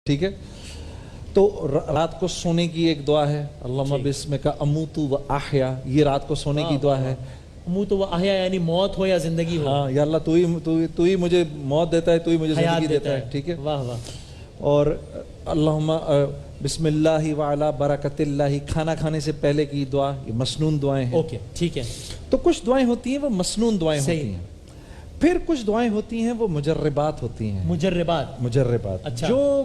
ٹھیک ہے. تو رات کو سونے کی ایک دعا ہے اللہم بسمک اموت و احیا, یہ رات کو سونے کی دعا ہے. اموت و احیا یعنی موت ہو یا زندگی ہو. ہاں یا اللہ تو ہی مجھے موت دیتا ہے, تو ہی مجھے زندگی دیتا ہے. ٹھیک ہے. واہ واہ. اور اللہم بسم اللہ وعلی برکت اللہ, کھانا کھانے سے پہلے کی دعا, یہ مسنون دعائیں ہیں. اوکے ٹھیک ہے. تو کچھ دعائیں ہوتی ہیں وہ مسنون دعائیں ہوتی ہیں, پھر کچھ دعائیں ہوتی ہیں وہ مجربات ہوتی ہیں. مجربات اچھا. جو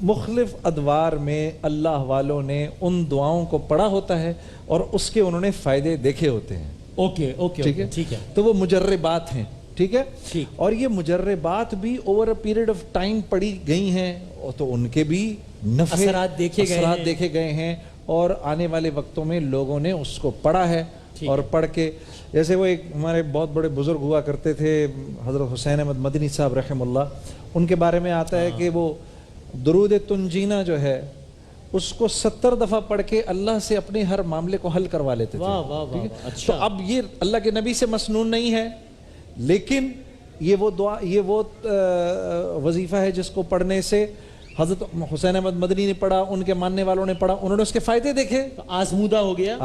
مختلف ادوار میں اللہ والوں نے ان دعاؤں کو پڑھا ہوتا ہے اور اس کے انہوں نے فائدے دیکھے ہوتے ہیں. اوکے اوکے ٹھیک ہے. تو وہ مجربات ہیں. ٹھیک ہے. اور یہ مجربات بھی over a period of time پڑھی گئی ہیں, تو ان کے بھی نفع اثرات دیکھے گئے ہیں, اور آنے والے وقتوں میں لوگوں نے اس کو پڑھا ہے. اور پڑھ کے, جیسے وہ ایک ہمارے بہت بڑے بزرگ ہوا کرتے تھے حضرت حسین احمد مدنی صاحب رحم اللہ, ان کے بارے میں آتا ہے کہ وہ درود تنجینا جو ہے اس کو 70 دفعہ پڑھ کے اللہ سے اپنے ہر معاملے کو حل کروا لیتے تھے. تو اب یہ اللہ کے نبی سے مسنون نہیں ہے, لیکن یہ وہ دعا, یہ وہ وظیفہ ہے جس کو پڑھنے سے حضرت حسین احمد مدنی نے پڑھا, ان کے ماننے والوں نے پڑھا, انہوں نے اس کے فائدے دیکھے, آزمودہ ہو گیا,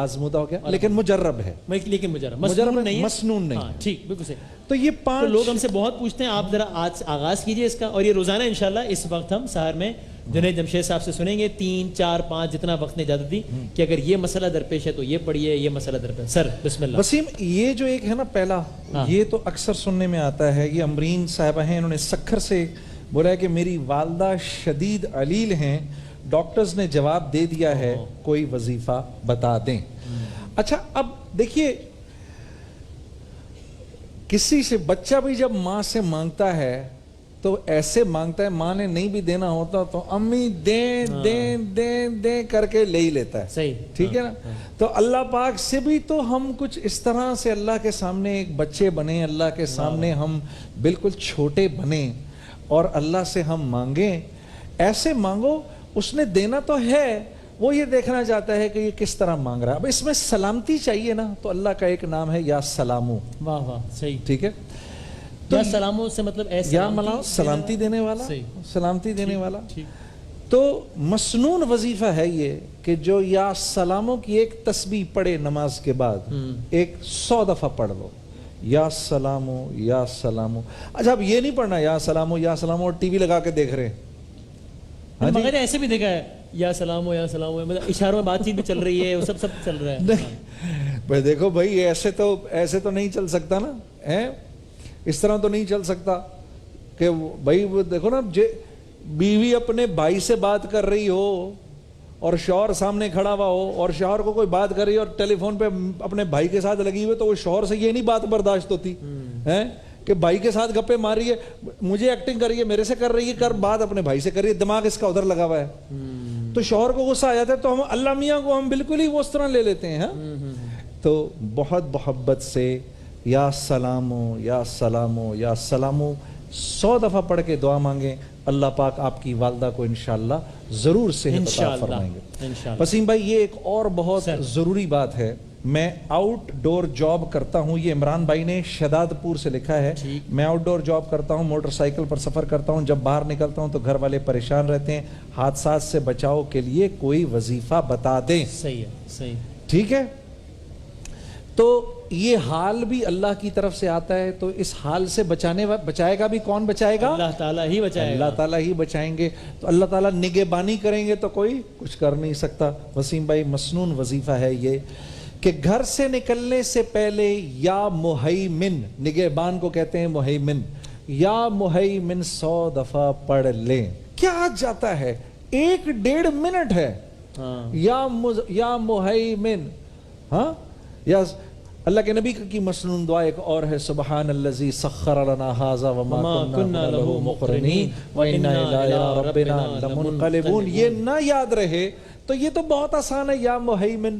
لیکن مجرب ہے. لیکن مجرب نہیں, مسنون نہیں. ٹھیک بالکل صحیح. تو یہ 5 لوگ ہم سے بہت پوچھتے ہیں, آپ ذرا آج آغاز کیجئے اس کا, اور یہ روزانہ انشاءاللہ اس وقت ہم سحر میں جنید جمشید صاحب سے سنیں گے, 3 4 5 جتنا وقت نے اجازت دی کہ اگر یہ مسئلہ درپیش ہے تو یہ پڑھیے, یہ مسئلہ درپیش. سر بسم اللہ. وسیم, یہ جو ایک ہے نا پہلا, یہ تو اکثر سننے میں آتا ہے, یہ امرین صاحبہ ہیں, انہوں نے سکھر سے بولا ہے کہ میری والدہ شدید علیل ہیں, ڈاکٹرز نے جواب دے دیا ہے کوئی وظیفہ بتا دیں. اچھا اب دیکھیے, کسی سے بچہ بھی جب ماں سے مانگتا ہے تو ایسے مانگتا ہے, ماں نے نہیں بھی دینا ہوتا تو امی دیں دیں دیں دیں کر کے لے ہی لیتا ہے. صحیح. ٹھیک ہے نا. تو اللہ پاک سے بھی تو ہم کچھ اس طرح سے اللہ کے سامنے ایک بچے بنیں, اللہ کے سامنے ہم بالکل چھوٹے بنیں اور اللہ سے ہم مانگیں. ایسے مانگو, اس نے دینا تو ہے, وہ یہ دیکھنا چاہتا ہے کہ یہ کس طرح مانگ رہا ہے. اب اس میں سلامتی چاہیے نا, تو اللہ کا ایک نام ہے یا سلامو. واہ واہ صحیح. ٹھک ہے. یا سلامو سے مطلب ایسے یا سلامتی دینے والا, سلامتی دینے والا. تو مسنون وظیفہ ہے یہ کہ جو یا سلامو کی ایک تسبیح پڑھے نماز کے بعد, ایک 100 دفعہ پڑھ لو, یا سلامو یا سلامو. اچھا اب یہ نہیں پڑھنا یا سلامو اور ٹی وی لگا کے دیکھ رہے ہیں. مگر ایسے بھی دیکھا ہے یا سلامو مطلب اشاروں میں بات چیت بھی چل رہی ہے, وہ سب چل رہا ہے. بھائی دیکھو بھائی, ایسے تو نہیں چل سکتا نا, اس طرح تو نہیں چل سکتا کہ بھائی وہ دیکھو نا, بیوی اپنے بھائی سے بات کر رہی ہو اور شوہر سامنے کھڑا ہوا ہو, اور شوہر کو کوئی بات کر رہی ہے اور ٹیلی فون پہ اپنے بھائی کے ساتھ لگی ہوئی, تو وہ شوہر سے یہ نہیں بات برداشت ہوتی ہے کہ بھائی کے ساتھ گپے مار رہی ہے, مجھے ایکٹنگ کر رہی ہے, میرے سے کر رہی ہے, کر بات اپنے بھائی سے کر رہی ہے, دماغ اس کا ادھر لگا ہوا ہے. تو شوہر کو غصہ آ جاتا ہے, تو ہم اللہ میاں کو ہم بالکل ہی وہ اس طرح لے لیتے ہیں. تو بہت محبت سے یا سلامو یا سلامو یا سلامو 100 دفعہ پڑھ کے دعا مانگیں, اللہ پاک آپ کی والدہ کو انشاءاللہ ضرور صحت عطا فرمائیں گے. وسیم بھائی یہ ایک اور بہت ضروری بات ہے, میں آؤٹ ڈور جاب کرتا ہوں, یہ عمران بھائی نے شداد پور سے لکھا ہے, میں آؤٹ ڈور جاب کرتا ہوں, موٹر سائیکل پر سفر کرتا ہوں, جب باہر نکلتا ہوں تو گھر والے پریشان رہتے ہیں, حادثات سے بچاؤ کے لیے کوئی وظیفہ بتا دیں. صحیح ہے. صحیح. ٹھیک ہے. تو یہ حال بھی اللہ کی طرف سے آتا ہے, تو اس حال سے بچائے گا بھی کون بچائے گا؟ اللہ تعالیٰ ہی بچائے گا. اللہ تعالیٰ ہی بچائیں گے. تو اللہ تعالیٰ نگہبانی کریں گے تو کوئی کچھ کر نہیں سکتا. وسیم بھائی مسنون وظیفہ ہے یہ کہ گھر سے نکلنے سے پہلے یا مہیمن, نگہبان کو کہتے ہیں مہیمن, یا مہیمن 100 دفعہ پڑھ لیں. کیا آج جاتا ہے, 1-1.5 منٹ ہے. یا مہیمن. ہاں, یا اللہ کے نبی کی مسنون دعا ایک اور ہے, سبحان الذی سخر لنا ھذا وما كنا له مقرنین وانا الی ربنا لمنقلبون. یہ نہ یاد رہے تو یہ تو بہت آسان ہے, یا مہیمن